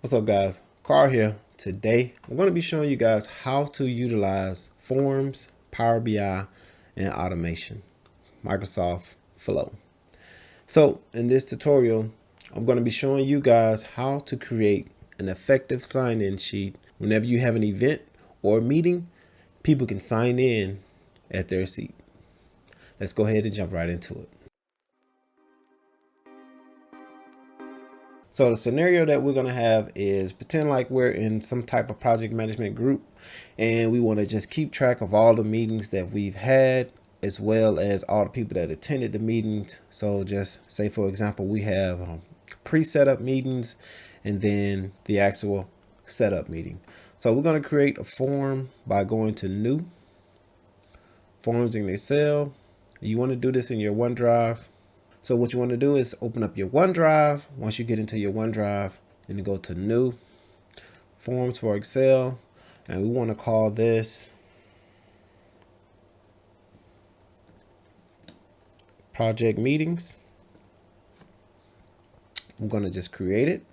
What's up, guys? Carl here. Today I'm going to be showing you guys how to utilize forms, Power BI, and automation, Microsoft Flow. So in this tutorial, I'm going to be showing you guys how to create an effective sign-in sheet. Whenever you have an event or meeting, people can sign in at their seat. Let's go ahead and jump right into it. So the scenario that we're going to have is pretend like we're in some type of project management group and we want to just keep track of all the meetings that we've had as well as all the people that attended the meetings. So just say, for example, we have pre-setup meetings and then the actual setup meeting. So we're going to create a form by going to new forms in Excel. You want to do this in your OneDrive. So what you want to do is open up your OneDrive. Once you get into your OneDrive, then you go to new forms for Excel, and we want to call this project meetings. I'm going to just create it,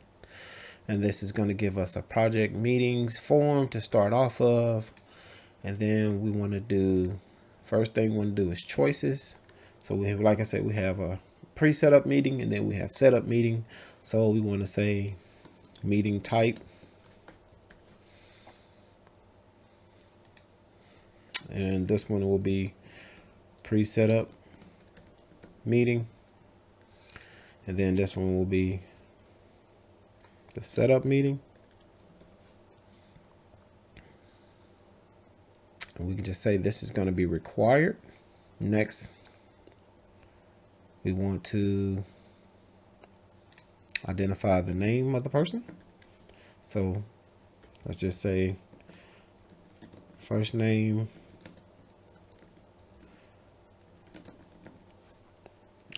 and this is going to give us a project meetings form to start off of. And then we want to do, first thing we want to do is choices. So we have, like I said, we have a pre-setup meeting and then we have setup meeting. So we want to say meeting type, and this one will be pre-setup meeting, and then this one will be the setup meeting. And we can just say this is going to be required. Next, we want to identify the name of the person. So let's just say first name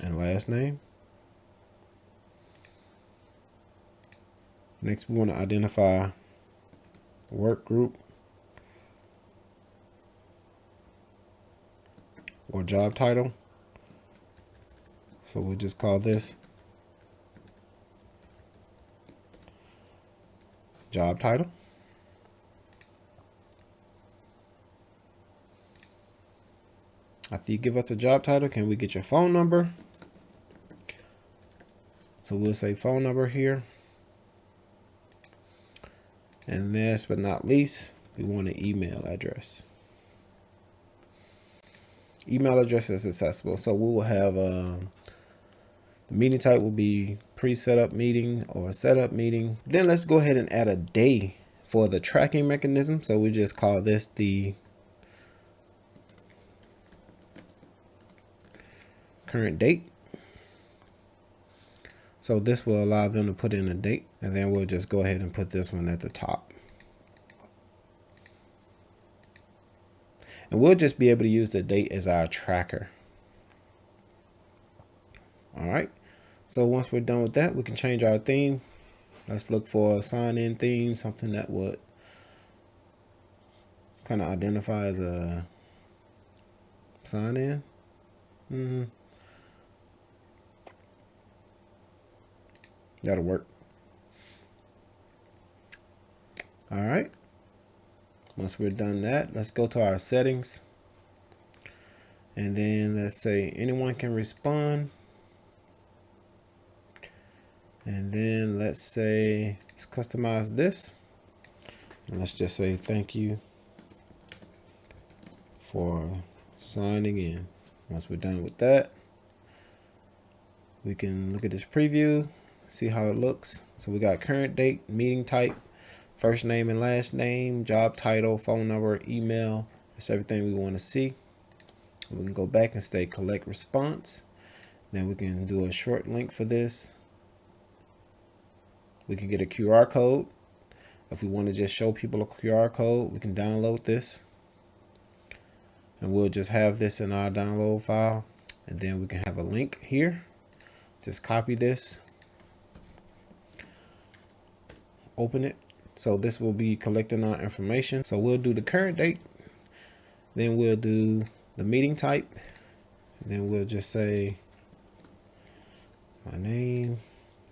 and last name. Next, we want to identify work group or job title. So we'll just call this job title. After you give us a job title, can we get your phone number? So we'll say phone number here. And last but not least, we want an email address. Email address is accessible. So we will have the meeting type will be pre-setup meeting or setup meeting. Then let's go ahead and add a day for the tracking mechanism. So we just call this the current date. So this will allow them to put in a date, and then we'll just go ahead and put this one at the top. And we'll just be able to use the date as our tracker. All right. So once we're done with that, we can change our theme. Let's look for a sign-in theme, something that would kind of identify as a sign-in. That'll work. All right. Once we're done that, let's go to our settings. And then let's say anyone can respond. And then let's say, let's customize this. And let's just say thank you for signing in. Once we're done with that, we can look at this preview, see how it looks. So we got current date, meeting type, first name and last name, job title, phone number, email. That's everything we want to see. We can go back and say collect response. Then we can do a short link for this. We can get a QR code. If we want to just show people a QR code, we can download this. And we'll just have this in our download file. And then we can have a link here. Just copy this. Open it. So this will be collecting our information. So we'll do the current date. Then we'll do the meeting type. And then we'll just say my name,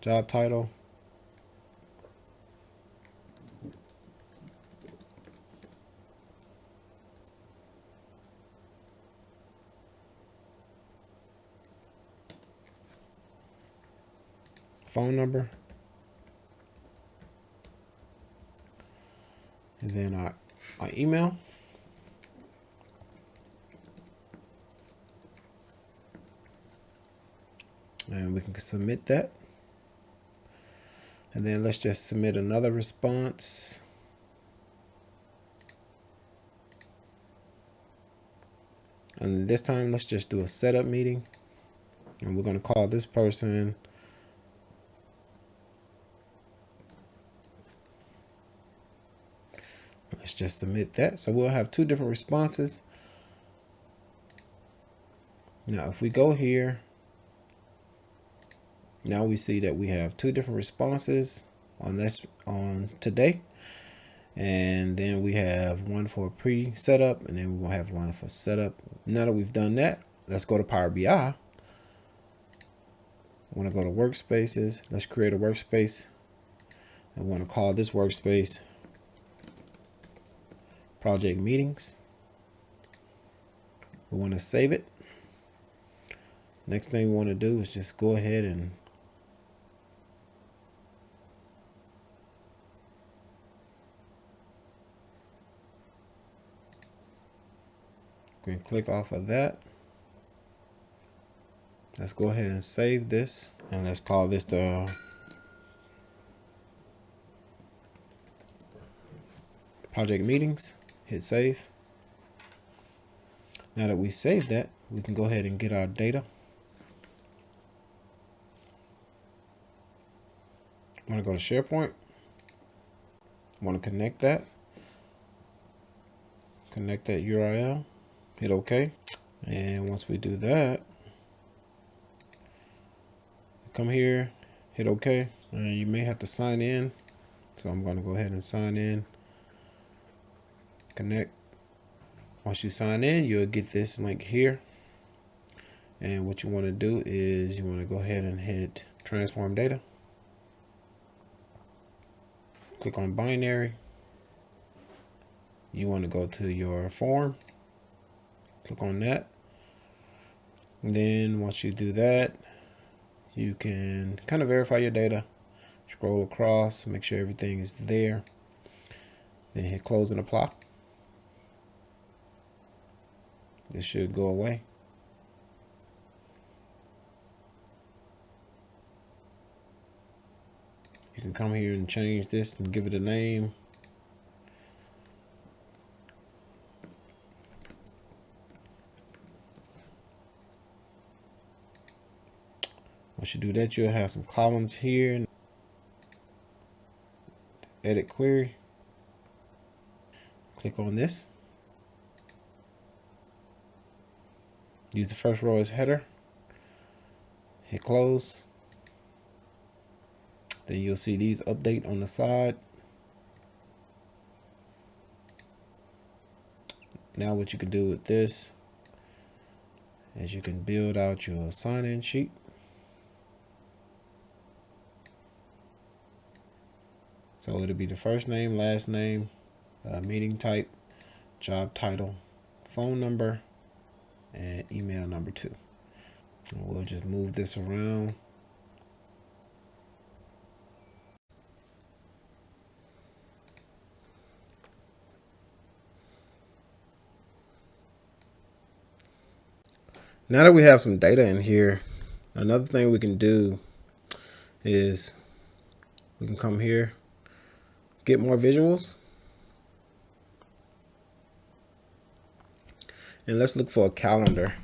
job title, phone number, and then our email. And we can submit that. And then let's just submit another response. And this time, let's just do a setup meeting. And we're going to call this person let's just submit that. So we'll have two different responses. Now, if we go here, now we see that we have two different responses on today. And then we have one for pre-setup, and then we'll have one for setup. Now that we've done that, let's go to Power BI. I want to go to Workspaces. Let's create a workspace. I want to call this workspace Project Meetings. We want to save it. Next thing we want to do is just go ahead and we can click off of that. Let's go ahead and save this, and let's call this the Project Meetings. Hit save. Now that we saved that, we can go ahead and get our data. I'm going to go to SharePoint. I want to connect that URL. Hit OK. And once we do that, come here, hit OK. And you may have to sign in. So I'm going to go ahead and sign in. Connect. Once you sign in, you'll get this link here. And what you want to do is you want to go ahead and hit transform data. Click on binary. You want to go to your form. Click on that. And then once you do that, you can kind of verify your data. Scroll across, make sure everything is there. Then hit close and apply. This should go away. You can come here and change this and give it a name. Once you do that, you'll have some columns here. Edit query. Click on this. Use the first row as header. Hit close. Then you'll see these update on the side. Now what you can do with this is you can build out your sign-in sheet. So it'll be the first name, last name, meeting type, job title, phone number, and email number 2. And we'll just move this around. Now that we have some data in here, another thing we can do is we can come here, get more visuals, and let's look for a calendar.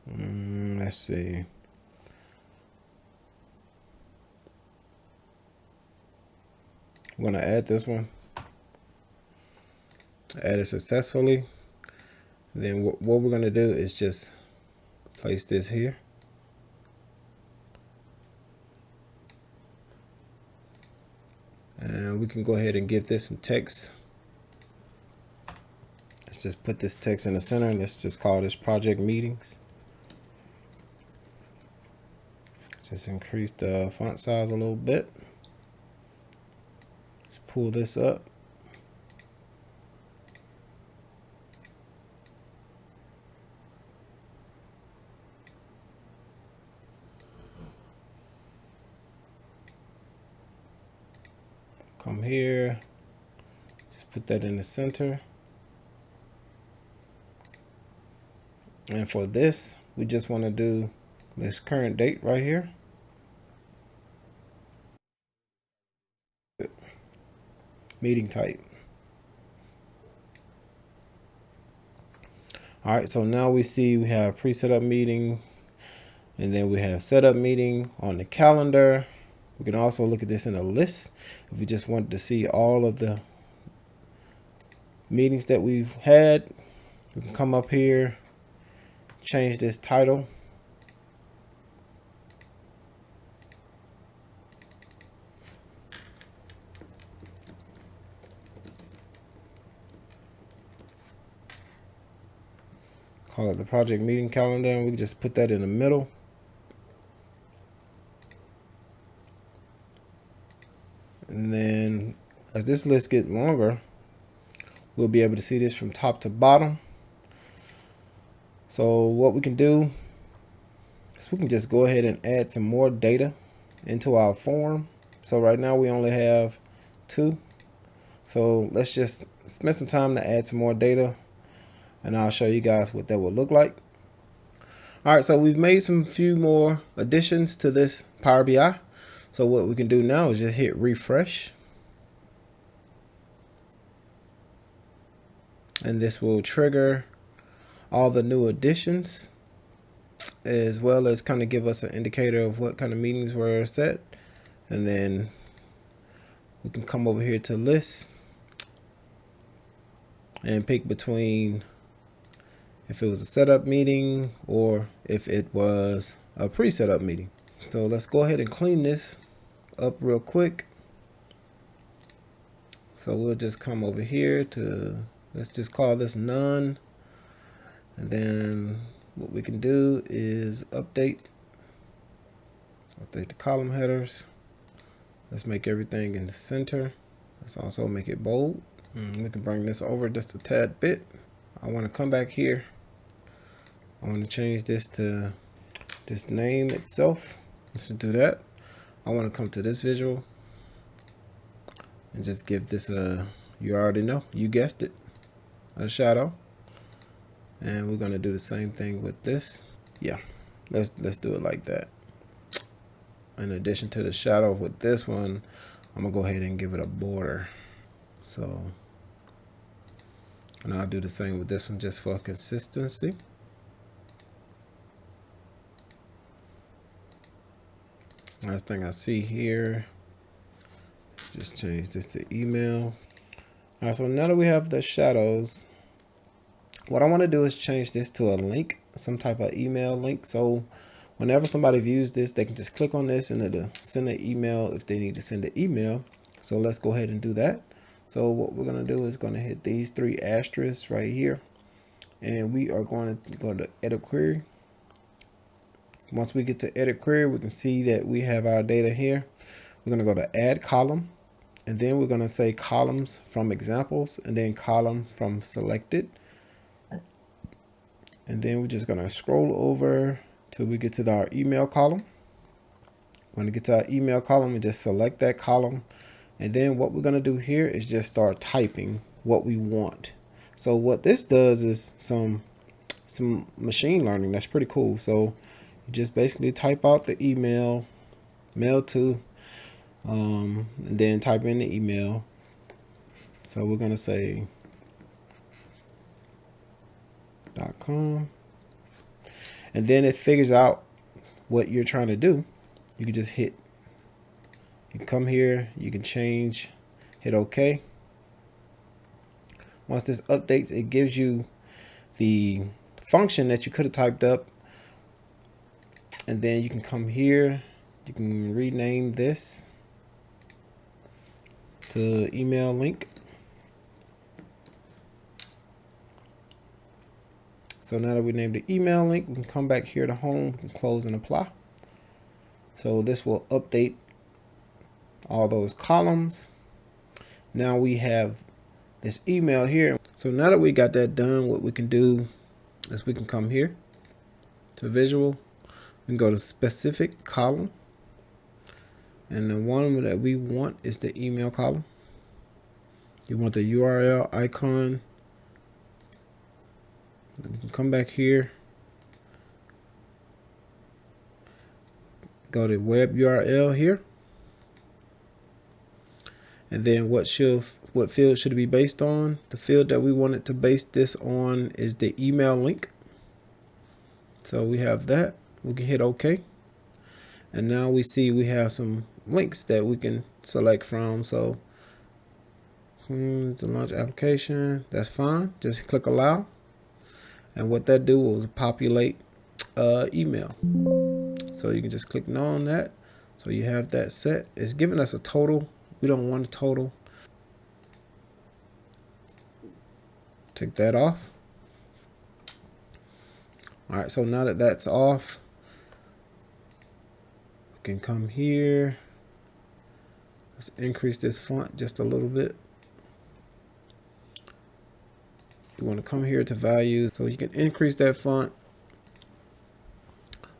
Let's see. I'm going to add this one. Add it successfully. Then what we're going to do is just place this here. And we can go ahead and give this some text. Let's just put this text in the center. Let's just call this Project Meetings. Just increase the font size a little bit. Let's pull this up. Come here, just put that in the center. And for this, we just want to do this current date right here. Meeting type. All right, so now we see we have pre-set up meeting, and then we have setup meeting on the calendar. We can also look at this in a list if we just wanted to see all of the meetings that we've had. We can come up here, change this title. Call it the project meeting calendar, and we can just put that in the middle. And then as this list gets longer, we'll be able to see this from top to bottom. So what we can do is we can just go ahead and add some more data into our form. So right now we only have 2. So let's just spend some time to add some more data, and I'll show you guys what that will look like. All right, so we've made some few more additions to this Power BI. So what we can do now is just hit refresh. And this will trigger all the new additions, as well as kind of give us an indicator of what kind of meetings were set. And then we can come over here to list and pick between if it was a setup meeting or if it was a pre-setup meeting. So let's go ahead and clean this up real quick. So we'll just come over here to, let's just call this none. And then what we can do is update the column headers. Let's make everything in the center. Let's also make it bold. We can bring this over just a tad bit. I want to come back here. I want to change this to just name itself. Let's do that. I want to come to this visual and just give this a, you already know, you guessed it, a shadow. And we're going to do the same thing with this. Yeah, let's do it like that. In addition to the shadow with this one, I'm going to go ahead and give it a border. So, and I'll do the same with this one just for consistency. Last thing I see here, just change this to email. All right, so now that we have the shadows, what I want to do is change this to a link, some type of email link. So whenever somebody views this, they can just click on this and it'll send an email if they need to send an email. So let's go ahead and do that. So what we're going to do is going to hit these 3 asterisks right here, and we are going to go to edit query. Once we get to edit query, we can see that we have our data here. We're going to go to add column, and then we're going to say columns from examples, and then column from selected. And then we're just going to scroll over till we get to our email column. When we get to our email column, we just select that column. And then what we're going to do here is just start typing what we want. So what this does is some machine learning. That's pretty cool. So you just basically type out the email, mail to, and then type in the email. So we're going to say .com, and then it figures out what you're trying to do. You can just hit, you can come here, you can change, hit OK. Once this updates, it gives you the function that you could have typed up, and then you can come here, you can rename this to email link. So now that we named the email link, we can come back here to home, we can close and apply. So this will update all those columns. Now we have this email here. So now that we got that done, what we can do is we can come here to visual and go to specific column. And the one that we want is the email column. You want the URL icon. You can come back here, go to web URL here, and then what field should it be based on? The field that we wanted to base this on is the email link. So we have that. We can hit OK. And now we see we have some links that we can select from. So to launch application, that's fine. Just click allow. And what that do was populate email. So you can just click no on that. So you have that set. It's giving us a total. We don't want a total. Take that off. All right, so now that that's off, we can come here. Let's increase this font just a little bit. You want to come here to value, so you can increase that font.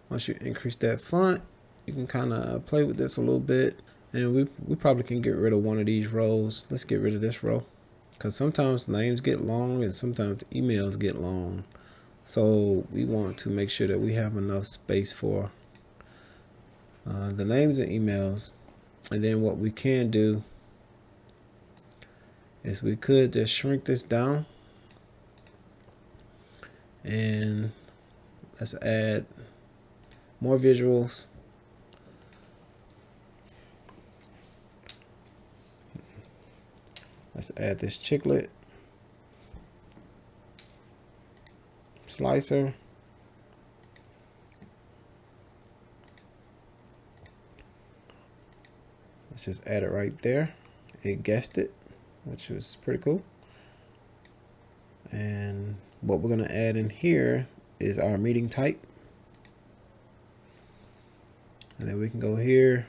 Once you increase that font, you can kind of play with this a little bit, and we probably can get rid of one of these rows. Let's get rid of this row, because sometimes names get long and sometimes emails get long. So we want to make sure that we have enough space for the names and emails. And then what we can do is we could just shrink this down, and let's add more visuals. Let's add this chiclet slicer. Let's just add it right there. It guessed it, which was pretty cool. And what we're going to add in here is our meeting type. And then we can go here.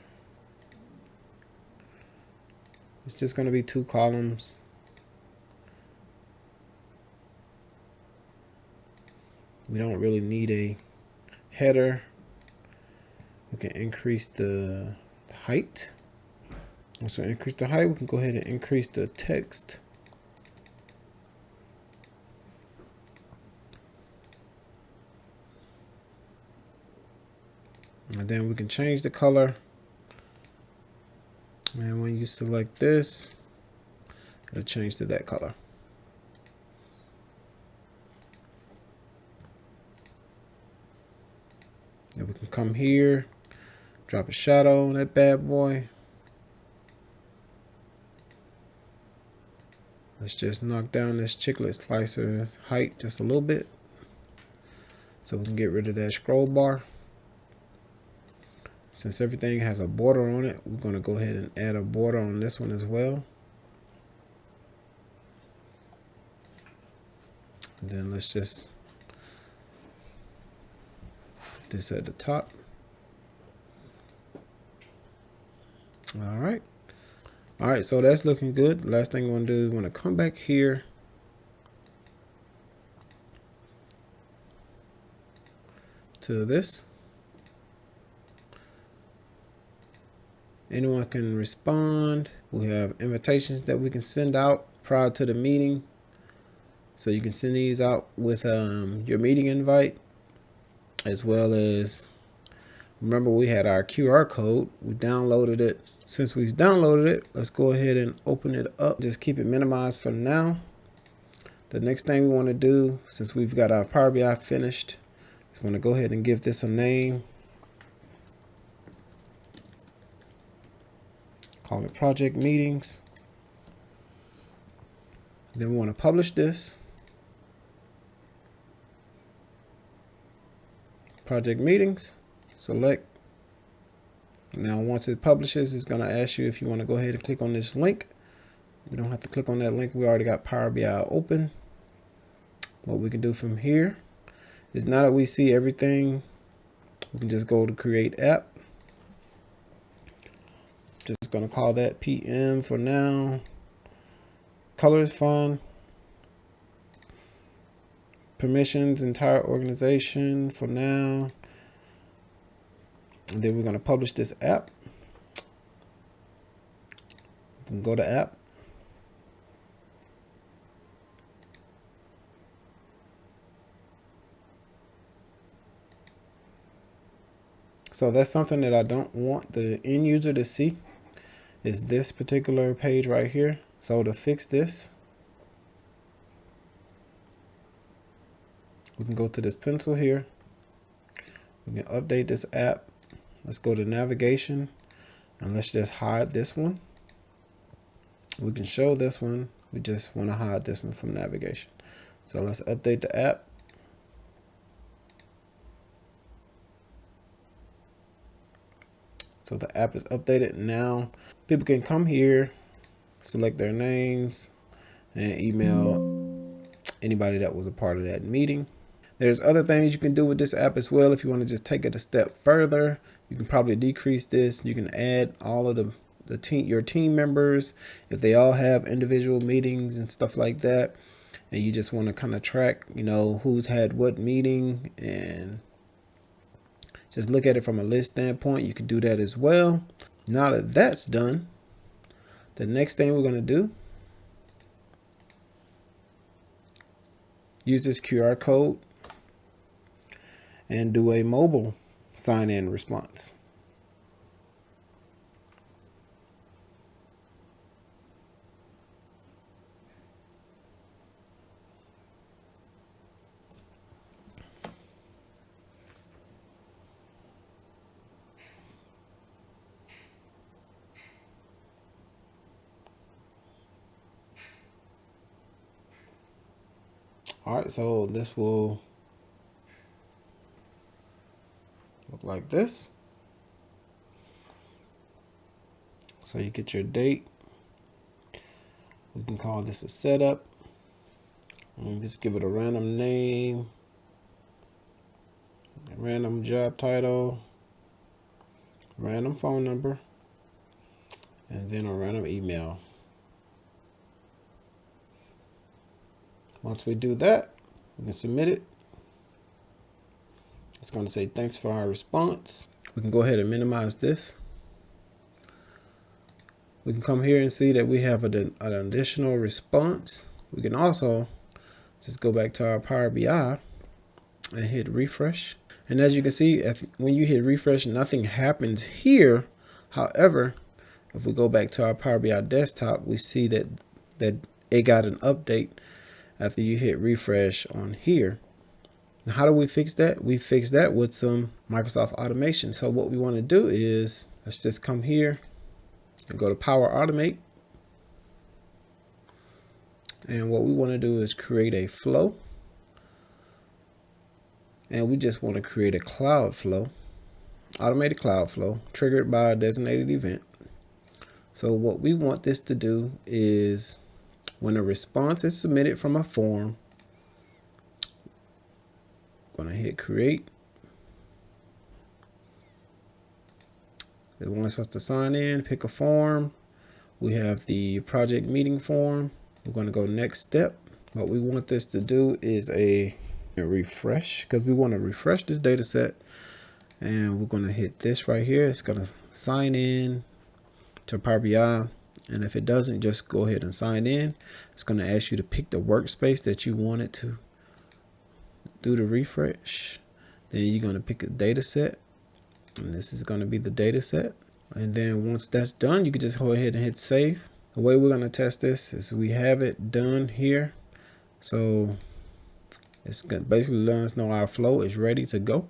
It's just going to be 2 columns. We don't really need a header. We can increase the height. Once we increase the height, we can go ahead and increase the text. And then we can change the color. And when you select this, it'll change to that color. And we can come here, drop a shadow on that bad boy. Let's just knock down this chiclet slicer height just a little bit, so we can get rid of that scroll bar. Since everything has a border on it, we're going to go ahead and add a border on this one as well. And then let's just put this at the top. All right. All right, so that's looking good. Last thing we want to do is want to come back here to this. Anyone can respond. We have invitations that we can send out prior to the meeting. So you can send these out with your meeting invite, as well as, remember we had our QR code. We downloaded it. Since we've downloaded it, let's go ahead and open it up. Just keep it minimized for now. The next thing we want to do, since we've got our Power BI finished, is want to go ahead and give this a name. Call it Project Meetings. Then we want to publish this. Project Meetings. Select. Now once it publishes, it's going to ask you if you want to go ahead and click on this link. You don't have to click on that link. We already got Power BI open. What we can do from here is, now that we see everything, we can just go to Create App. Just going to call that PM for now. Color is fine. Permissions, entire organization for now. And then we're going to publish this app. We can go to app. So that's something that I don't want the end user to see, is this particular page right here. So to fix this, we can go to this pencil here. We can update this app. Let's go to navigation and let's just hide this one. We can show this one. We just want to hide this one from navigation. So let's update the app. So the app is updated. Now people can come here, select their names, and email anybody that was a part of that meeting. There's other things you can do with this app as well. If you want to just take it a step further, you can probably decrease this. You can add all of your team members, if they all have individual meetings and stuff like that, and you just want to kind of track, who's had what meeting and just look at it from a list standpoint. You can do that as well. Now that that's done, the next thing we're going to do, use this QR code and do a mobile sign-in response. All right, so this will look like this. So you get your date. We can call this a setup. And just give it a random name, a random job title, random phone number, and then a random email. Once we do that, we can submit it. It's going to say thanks for our response. We can go ahead and minimize this. We can come here and see that we have an additional response. We can also just go back to our Power BI and hit refresh. And as you can see, when you hit refresh, nothing happens here. However, if we go back to our Power BI desktop, we see that it got an update after you hit refresh on here. Now, how do we fix that? We fix that with some Microsoft automation. So what we want to do is, let's just come here and go to Power Automate. And what we want to do is create a flow. And we just want to create a cloud flow, automated cloud flow, triggered by a designated event. So what we want this to do is, when a response is submitted from a form, I'm going to hit create. It wants us to sign in, pick a form. We have the project meeting form. We're going to go next step. What we want this to do is a refresh, because we want to refresh this data set. And we're going to hit this right here. It's going to sign in to Power BI. And if it doesn't, just go ahead and sign in. It's going to ask you to pick the workspace that you wanted to do the refresh. Then you're going to pick a data set. And this is going to be the data set. And then once that's done, you can just go ahead and hit save. The way we're going to test this is we have it done here. So it's going to basically let us know our flow is ready to go.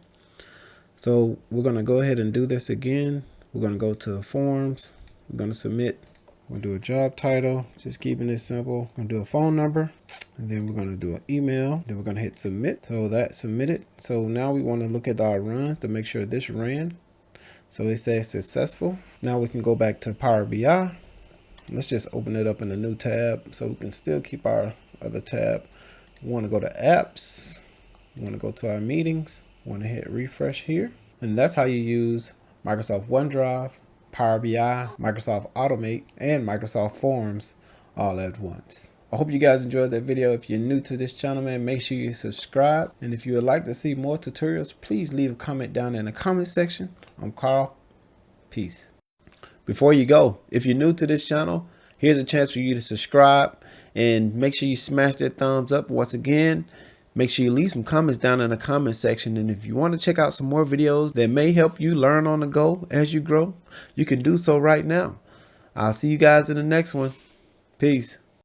So we're going to go ahead and do this again. We're going to go to forms. We're going to submit. We'll do a job title, just keeping it simple. We're going to do a phone number, and then we're going to do an email. Then we're going to hit submit. So that's submitted. So now we want to look at our runs to make sure this ran. So it says successful. Now we can go back to Power BI. Let's just open it up in a new tab so we can still keep our other tab. We want to go to apps. We want to go to our meetings. We want to hit refresh here. And that's how you use Microsoft OneDrive, Power BI, Microsoft Automate, and Microsoft Forms all at once. I hope you guys enjoyed that video. If you're new to this channel, man, make sure you subscribe. And if you would like to see more tutorials, please leave a comment down in the comment section. I'm Carl. Peace. Before you go, if you're new to this channel, here's a chance for you to subscribe and make sure you smash that thumbs up. Once again, Make sure you leave some comments down in the comment section. And if you want to check out some more videos that may help you learn on the go as you grow, you can do so right now. I'll see you guys in the next one. Peace.